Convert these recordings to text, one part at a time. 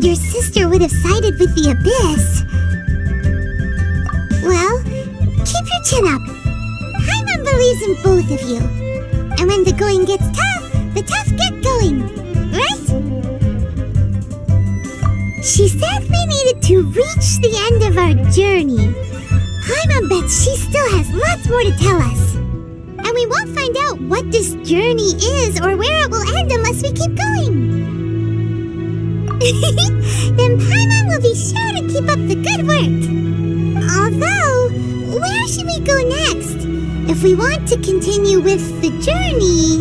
Your sister would have sided with the Abyss. Well, keep your chin up. Paimon believes in both of you. And when the going gets tough, the tough get going. Right? She said we needed to reach the end of our journey. Paimon bets she still has lots more to tell us. And we won't find out what this journey is or where it will end unless we keep going. Then Paimon will be sure to keep up the good work. Although, where should we go next? If we want to continue with the journey...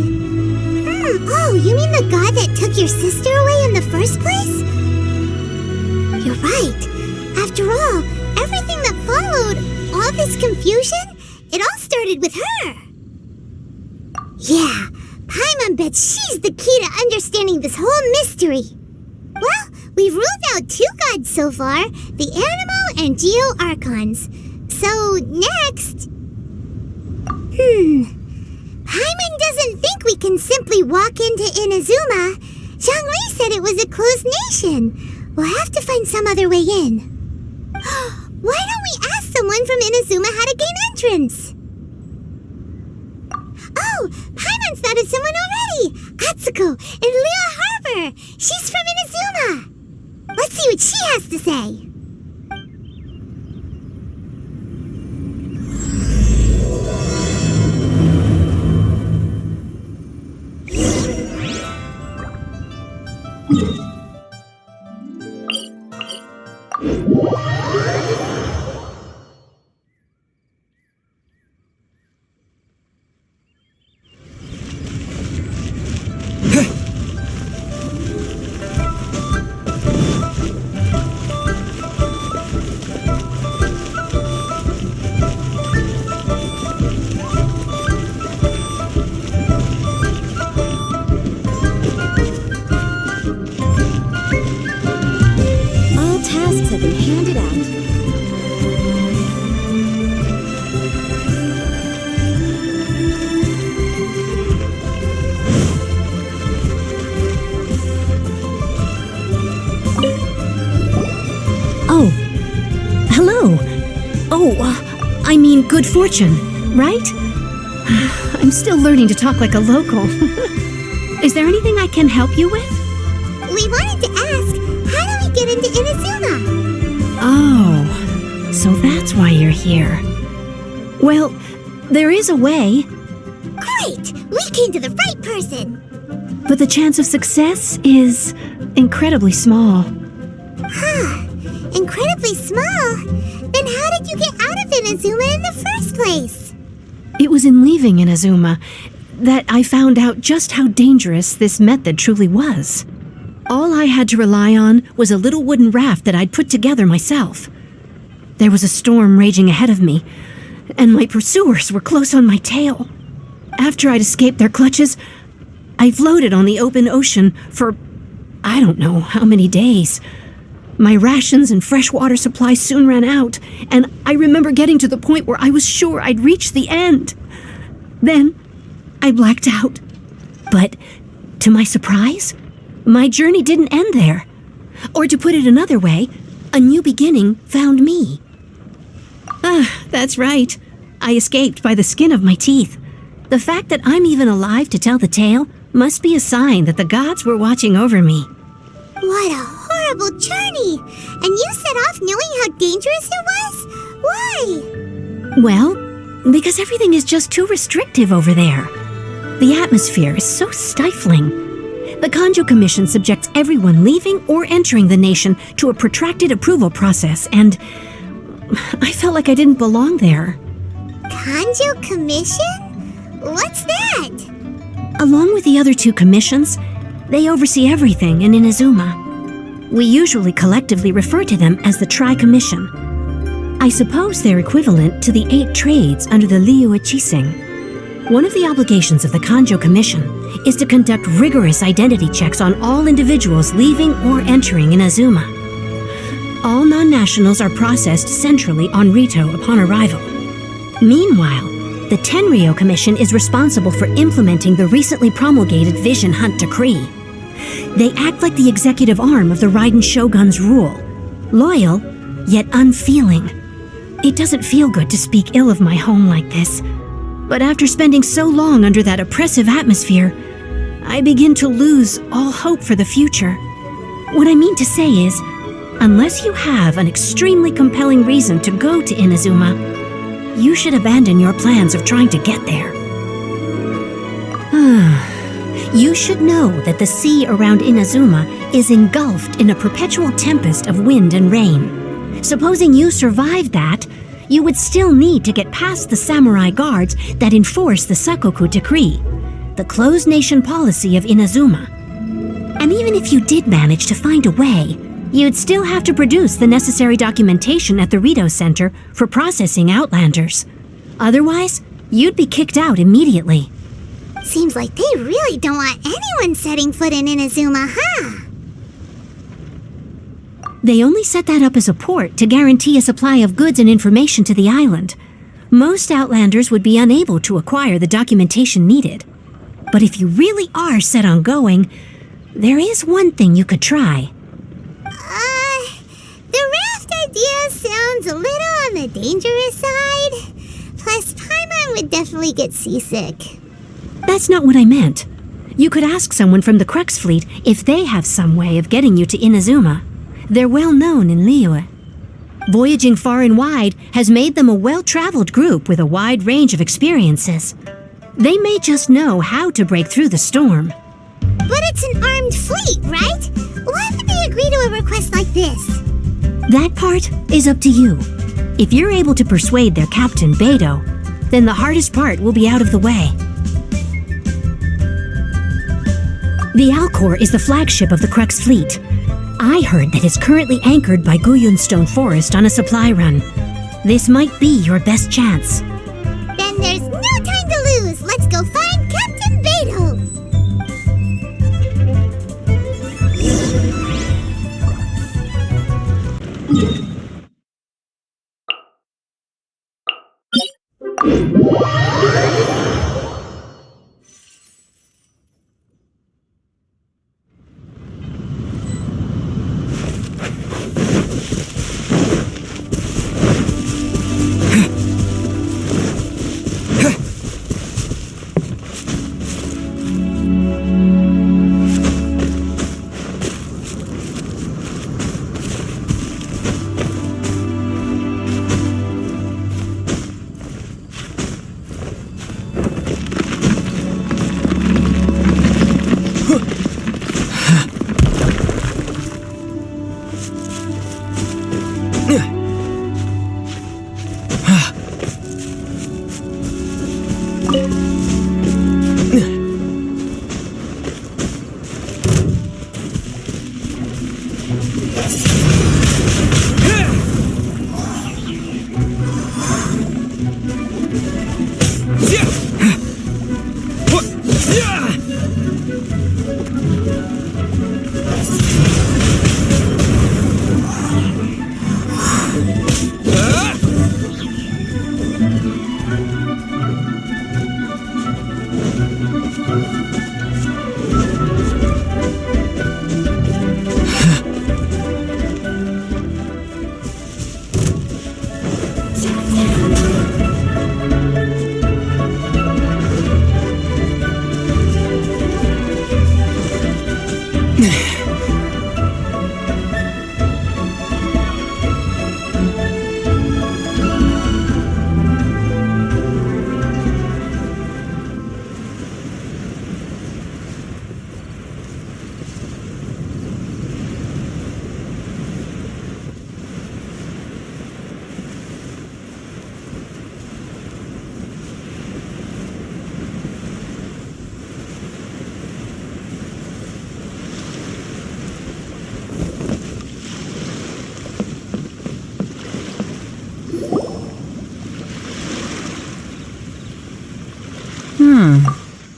Oh, you mean the god that took your sister away in the first place? You're right. After all, everything that followed, all this confusion, it all started with her. Yeah, Paimon bets she's the key to understanding this whole mystery. Well, we've ruled out 2 gods so far, the Animal and Geo Archons. So, next... Paimon doesn't think we can simply walk into Inazuma. Zhongli said it was a closed nation. We'll have to find some other way in. Why don't we ask someone from Inazuma how to gain entrance? Oh, Paimon's thought of someone already! Atsuko in Liyue Harbor! She's from Inazuma! Let's see what she has to say! I mean good fortune, right? I'm still learning to talk like a local. Is there anything I can help you with? We wanted to ask, how do we get into Inazuma? Oh, so that's why you're here. Well, there is a way. Great! We came to the right person! But the chance of success is incredibly small. Huh. Incredibly small? Then how did you get out of Inazuma in the first place? It was in leaving Inazuma that I found out just how dangerous this method truly was. All I had to rely on was a little wooden raft that I'd put together myself. There was a storm raging ahead of me, and my pursuers were close on my tail. After I'd escaped their clutches, I floated on the open ocean for I don't know how many days. My rations and fresh water supply soon ran out, and I remember getting to the point where I was sure I'd reached the end. Then, I blacked out. But, to my surprise, my journey didn't end there. Or to put it another way, a new beginning found me. That's right. I escaped by the skin of my teeth. The fact that I'm even alive to tell the tale must be a sign that the gods were watching over me. What a horrible journey! And you set off knowing how dangerous it was? Why? Well, because everything is just too restrictive over there. The atmosphere is so stifling. The Kanjo Commission subjects everyone leaving or entering the nation to a protracted approval process, and I felt like I didn't belong there. Kanjo Commission? What's that? Along with the other 2 commissions, they oversee everything in Inazuma. We usually collectively refer to them as the Tri-Commission. I suppose they're equivalent to the 8 trades under the Liu Chising. One of the obligations of the Kanjo Commission is to conduct rigorous identity checks on all individuals leaving or entering Inazuma. All non-nationals are processed centrally on Rito upon arrival. Meanwhile, the Tenryo Commission is responsible for implementing the recently promulgated Vision Hunt Decree. They act like the executive arm of the Raiden Shogun's rule, loyal, yet unfeeling. It doesn't feel good to speak ill of my home like this, but after spending so long under that oppressive atmosphere, I begin to lose all hope for the future. What I mean to say is, unless you have an extremely compelling reason to go to Inazuma, you should abandon your plans of trying to get there. You should know that the sea around Inazuma is engulfed in a perpetual tempest of wind and rain. Supposing you survived that, you would still need to get past the samurai guards that enforce the Sakoku Decree, the closed nation policy of Inazuma. And even if you did manage to find a way, you'd still have to produce the necessary documentation at the Rito Center for processing Outlanders. Otherwise, you'd be kicked out immediately. Seems like they really don't want anyone setting foot in Inazuma, huh? They only set that up as a port to guarantee a supply of goods and information to the island. Most Outlanders would be unable to acquire the documentation needed. But if you really are set on going, there is one thing you could try. The raft idea sounds a little on the dangerous side. Plus, Paimon would definitely get seasick. That's not what I meant. You could ask someone from the Crux Fleet if they have some way of getting you to Inazuma. They're well known in Liyue. Voyaging far and wide has made them a well-traveled group with a wide range of experiences. They may just know how to break through the storm. But it's an armed fleet, right? Why would they agree to a request like this? That part is up to you. If you're able to persuade their captain, Beidou, then the hardest part will be out of the way. The Alcor is the flagship of the Crux Fleet. I heard that it's currently anchored by Guyunstone Forest on a supply run. This might be your best chance. Then there's no time to lose. Let's go find Captain Beidou.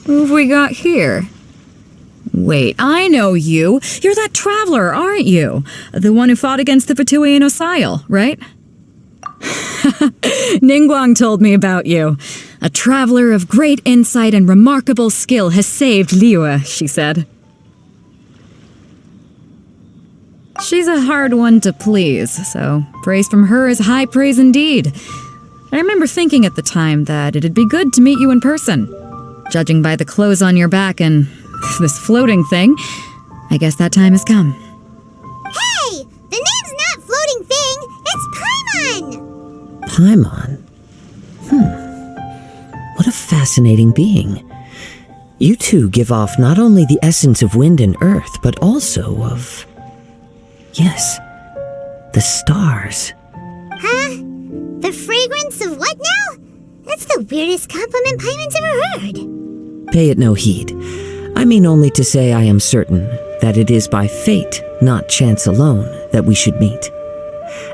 Who have we got here? Wait, I know you. You're that traveler, aren't you? The one who fought against the Fatui and Osile, right? Ningguang told me about you. A traveler of great insight and remarkable skill has saved Liyue, she said. She's a hard one to please, so praise from her is high praise indeed. I remember thinking at the time that it'd be good to meet you in person. Judging by the clothes on your back and this floating thing, I guess that time has come. Hey! The name's not Floating Thing, it's Paimon! Paimon? What a fascinating being. You two give off not only the essence of wind and earth, but also of... yes, the stars. Huh? The fragrance of what now? That's the weirdest compliment Paimon's ever heard. Pay it no heed. I mean only to say I am certain that it is by fate, not chance alone, that we should meet.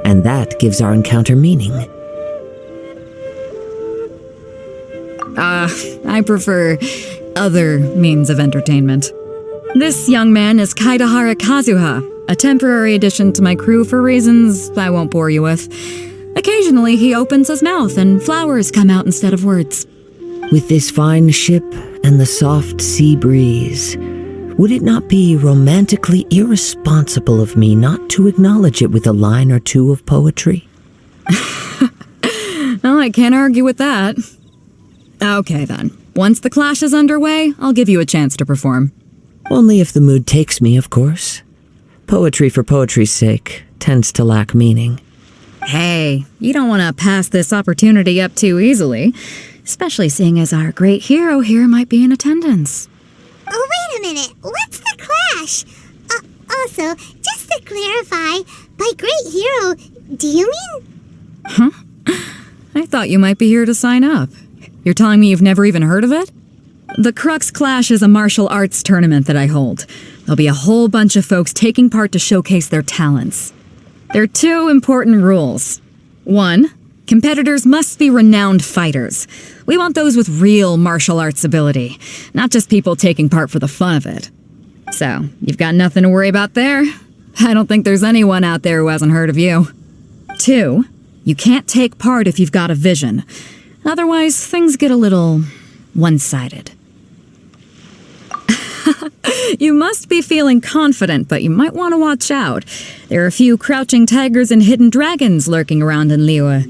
And that gives our encounter meaning. I prefer other means of entertainment. This young man is Kaidahara Kazuha, a temporary addition to my crew for reasons I won't bore you with. Occasionally, he opens his mouth and flowers come out instead of words. With this fine ship and the soft sea breeze, would it not be romantically irresponsible of me not to acknowledge it with a line or two of poetry? Well, I can't argue with that. Okay then. Once the clash is underway, I'll give you a chance to perform. Only if the mood takes me, of course. Poetry for poetry's sake tends to lack meaning. Hey, you don't want to pass this opportunity up too easily, especially seeing as our great hero here might be in attendance. Oh, wait a minute. What's the clash? Also, just to clarify, by great hero, do you mean... I thought you might be here to sign up. You're telling me you've never even heard of it? The Crux Clash is a martial arts tournament that I hold. There'll be a whole bunch of folks taking part to showcase their talents. There are two important rules. 1, competitors must be renowned fighters. We want those with real martial arts ability, not just people taking part for the fun of it. So, you've got nothing to worry about there. I don't think there's anyone out there who hasn't heard of you. 2, you can't take part if you've got a vision. Otherwise, things get a little one-sided. You must be feeling confident, but you might want to watch out. There are a few crouching tigers and hidden dragons lurking around in Liyue.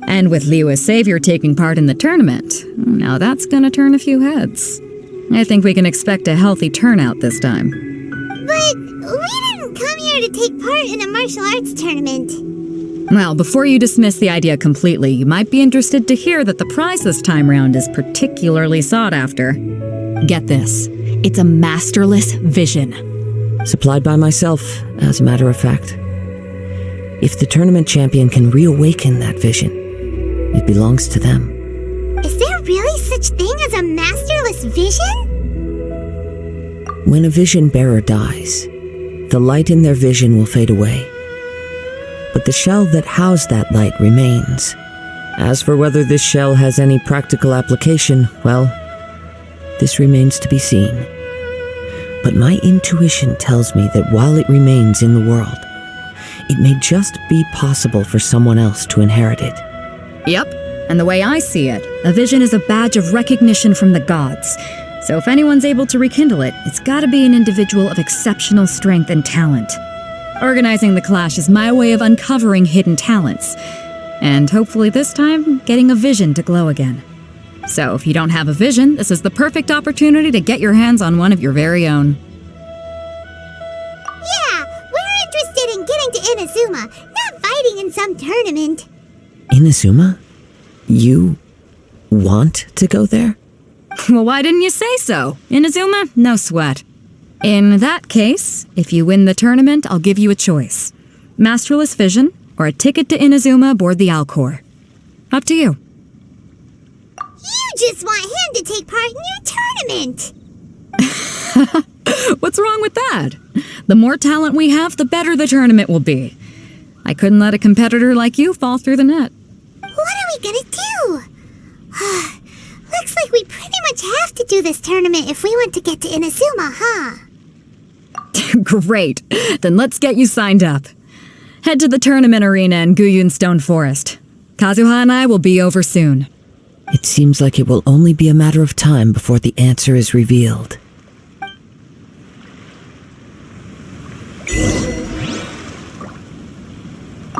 And with Liyue's savior taking part in the tournament, now that's gonna turn a few heads. I think we can expect a healthy turnout this time. But we didn't come here to take part in a martial arts tournament. Well, before you dismiss the idea completely, you might be interested to hear that the prize this time round is particularly sought after. Get this. It's a masterless vision. Supplied by myself, as a matter of fact. If the tournament champion can reawaken that vision, it belongs to them. Is there really such thing as a masterless vision? When a vision bearer dies, the light in their vision will fade away. But the shell that housed that light remains. As for whether this shell has any practical application, well, this remains to be seen. But my intuition tells me that while it remains in the world, it may just be possible for someone else to inherit it. Yep, and the way I see it, a vision is a badge of recognition from the gods. So if anyone's able to rekindle it, it's gotta be an individual of exceptional strength and talent. Organizing the clash is my way of uncovering hidden talents. And hopefully this time, getting a vision to glow again. So if you don't have a vision, this is the perfect opportunity to get your hands on one of your very own. Yeah, we're interested in getting to Inazuma, not fighting in some tournament. Inazuma? You want to go there? Well, why didn't you say so? Inazuma? No sweat. In that case, if you win the tournament, I'll give you a choice. Masterless Vision, or a ticket to Inazuma aboard the Alcor. Up to you. You just want him to take part in your tournament. What's wrong with that? The more talent we have, the better the tournament will be. I couldn't let a competitor like you fall through the net. What are we gonna do? Looks like we pretty much have to do this tournament if we want to get to Inazuma, huh? Great. Then let's get you signed up. Head to the tournament arena in Guyun Stone Forest. Kazuha and I will be over soon. It seems like it will only be a matter of time before the answer is revealed.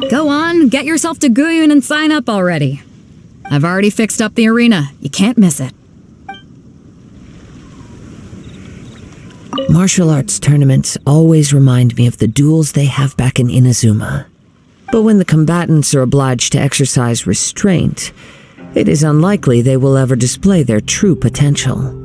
Go on, get yourself to Guyun and sign up already. I've already fixed up the arena. You can't miss it. Martial arts tournaments always remind me of the duels they have back in Inazuma. But when the combatants are obliged to exercise restraint, it is unlikely they will ever display their true potential.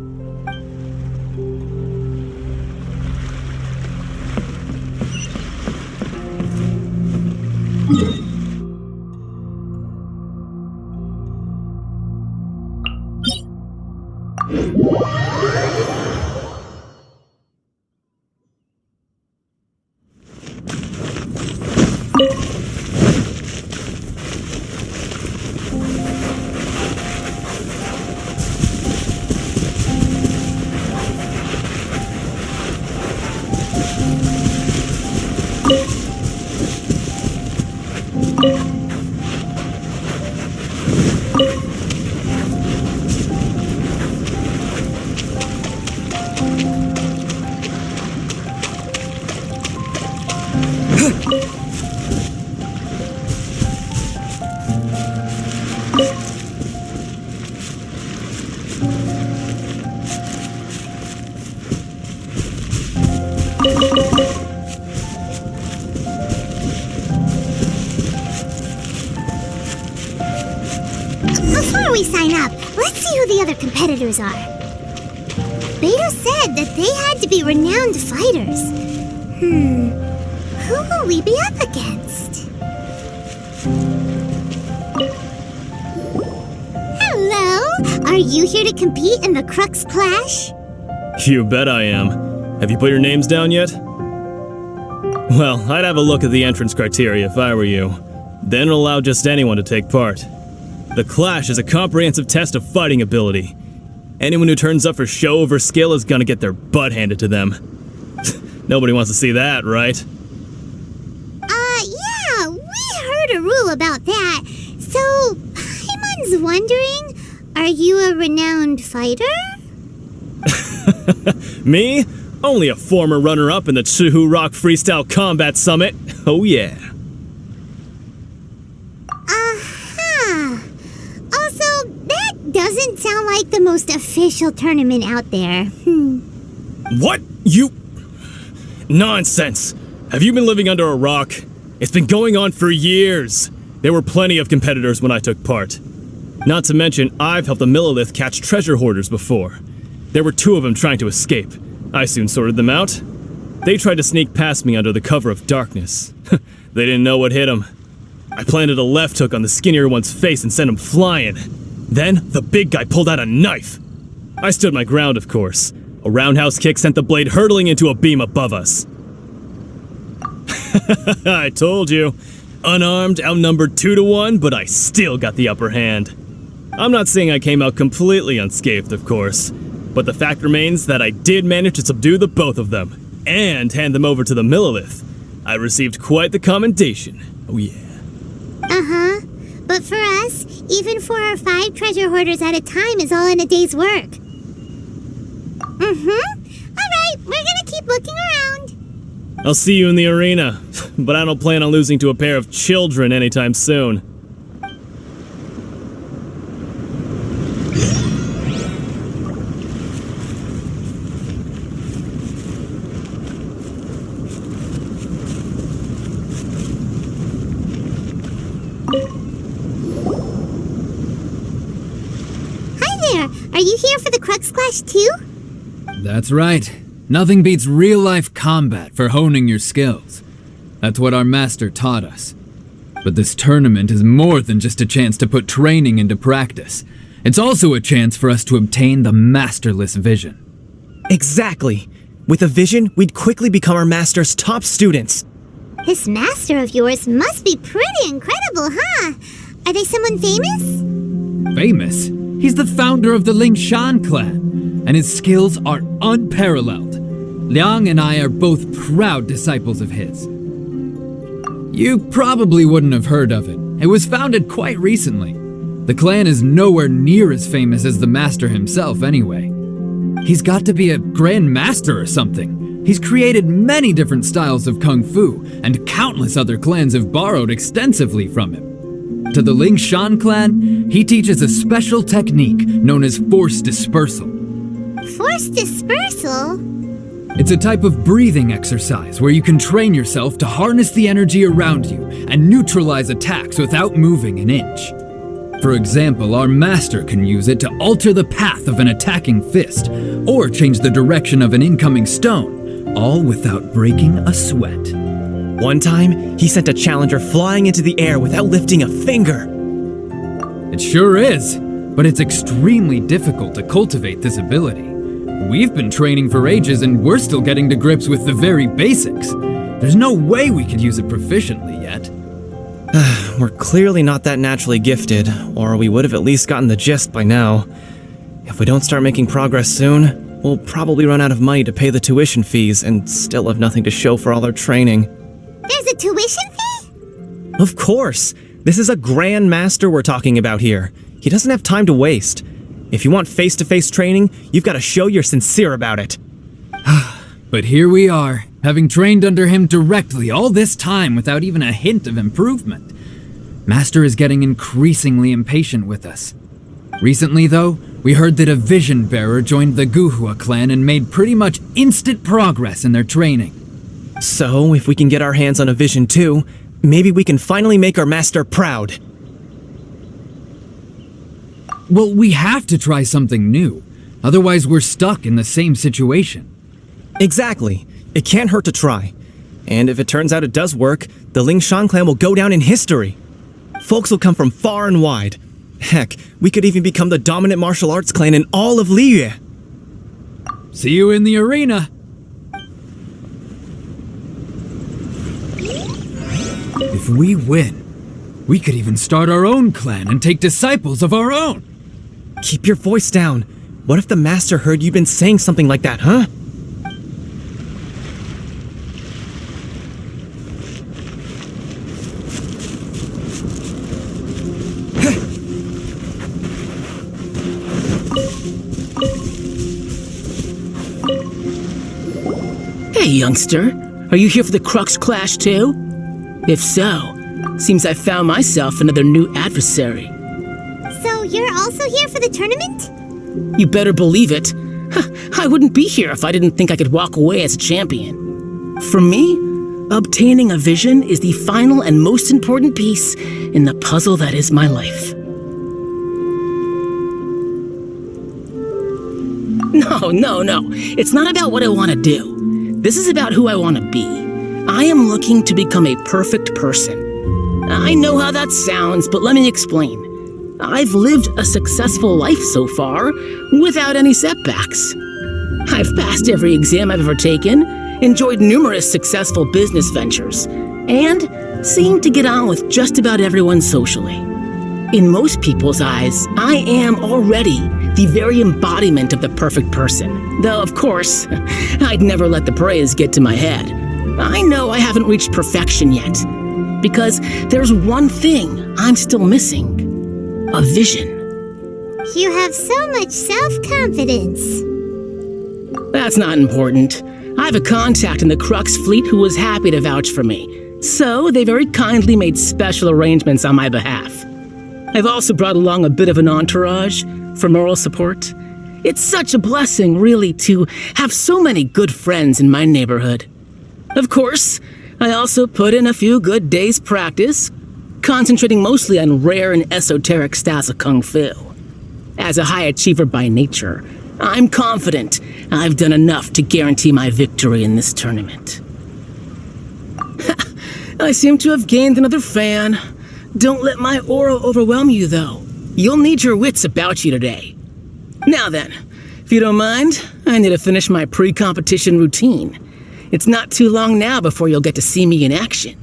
Before we sign up, let's see who the other competitors are. Beto said that they had to be renowned fighters. Who will we be up against? Hello! Are you here to compete in the Crux Clash? You bet I am. Have you put your names down yet? Well, I'd have a look at the entrance criteria if I were you. Then allow just anyone to take part. The Clash is a comprehensive test of fighting ability. Anyone who turns up for show over skill is gonna get their butt handed to them. Nobody wants to see that, right? Yeah, we heard a rule about that. So, Paimon's wondering, are you a renowned fighter? Me? Only a former runner-up in the Chihu Rock Freestyle Combat Summit. Oh yeah. Also, that doesn't sound like the most official tournament out there. What? You... Nonsense! Have you been living under a rock? It's been going on for years. There were plenty of competitors when I took part. Not to mention, I've helped the Millilith catch treasure hoarders before. There were 2 of them trying to escape. I soon sorted them out. They tried to sneak past me under the cover of darkness. They didn't know what hit them. I planted a left hook on the skinnier one's face and sent him flying. Then, the big guy pulled out a knife. I stood my ground, of course. A roundhouse kick sent the blade hurtling into a beam above us. I told you. Unarmed, outnumbered 2-1, but I still got the upper hand. I'm not saying I came out completely unscathed, of course, but the fact remains that I did manage to subdue the both of them, and hand them over to the Millilith. I received quite the commendation. Oh yeah. But for us, even 4 or 5 treasure hoarders at a time is all in a day's work. Alright, we're gonna keep looking around. I'll see you in the arena, but I don't plan on losing to a pair of children anytime soon. Are you here for the Crux Clash too? That's right. Nothing beats real-life combat for honing your skills. That's what our master taught us. But this tournament is more than just a chance to put training into practice. It's also a chance for us to obtain the masterless vision. Exactly. With a vision, we'd quickly become our master's top students. This master of yours must be pretty incredible, huh? Are they someone famous? Famous? He's the founder of the Lingshan clan, and his skills are unparalleled. Liang and I are both proud disciples of his. You probably wouldn't have heard of it. It was founded quite recently. The clan is nowhere near as famous as the master himself anyway. He's got to be a grand master or something. He's created many different styles of kung fu, and countless other clans have borrowed extensively from him. To the Lingshan clan, he teaches a special technique known as force dispersal. Force dispersal? It's a type of breathing exercise where you can train yourself to harness the energy around you and neutralize attacks without moving an inch. For example, our master can use it to alter the path of an attacking fist, or change the direction of an incoming stone, all without breaking a sweat. One time, he sent a challenger flying into the air without lifting a finger. It sure is, but it's extremely difficult to cultivate this ability. We've been training for ages and we're still getting to grips with the very basics. There's no way we could use it proficiently yet. We're clearly not that naturally gifted, or we would have at least gotten the gist by now. If we don't start making progress soon, we'll probably run out of money to pay the tuition fees and still have nothing to show for all our training. There's a tuition fee? Of course! This is a grand master we're talking about here. He doesn't have time to waste. If you want face-to-face training, you've got to show you're sincere about it. But here we are, having trained under him directly all this time without even a hint of improvement. Master is getting increasingly impatient with us. Recently, though, we heard that a vision bearer joined the Guhua clan and made pretty much instant progress in their training. So, if we can get our hands on a vision too, maybe we can finally make our master proud. Well, we have to try something new. Otherwise, we're stuck in the same situation. Exactly. It can't hurt to try. And if it turns out it does work, the Lingshan clan will go down in history. Folks will come from far and wide. Heck, we could even become the dominant martial arts clan in all of Liyue. See you in the arena. If we win, we could even start our own clan and take disciples of our own. Keep your voice down. What if the master heard you've been saying something like that, huh? Hey, youngster. Are you here for the Crux Clash too? If so, seems I found myself another new adversary. So you're also here for the tournament? You better believe it. I wouldn't be here if I didn't think I could walk away as a champion. For me, obtaining a vision is the final and most important piece in the puzzle that is my life. No. It's not about what I want to do. This is about who I want to be. I am looking to become a perfect person. I know how that sounds, but let me explain. I've lived a successful life so far, without any setbacks. I've passed every exam I've ever taken, enjoyed numerous successful business ventures, and seemed to get on with just about everyone socially. In most people's eyes, I am already the very embodiment of the perfect person. Though, of course, I'd never let the praise get to my head. I know I haven't reached perfection yet, because there's one thing I'm still missing. A vision. You have so much self-confidence. That's not important. I have a contact in the Crux fleet who was happy to vouch for me, so they very kindly made special arrangements on my behalf. I've also brought along a bit of an entourage for moral support. It's such a blessing, really, to have so many good friends in my neighborhood. Of course, I also put in a few good days' practice, concentrating mostly on rare and esoteric styles of kung fu. As a high achiever by nature, I'm confident I've done enough to guarantee my victory in this tournament. I seem to have gained another fan. Don't let my aura overwhelm you, though. You'll need your wits about you today. Now then, if you don't mind, I need to finish my pre-competition routine. It's not too long now before you'll get to see me in action.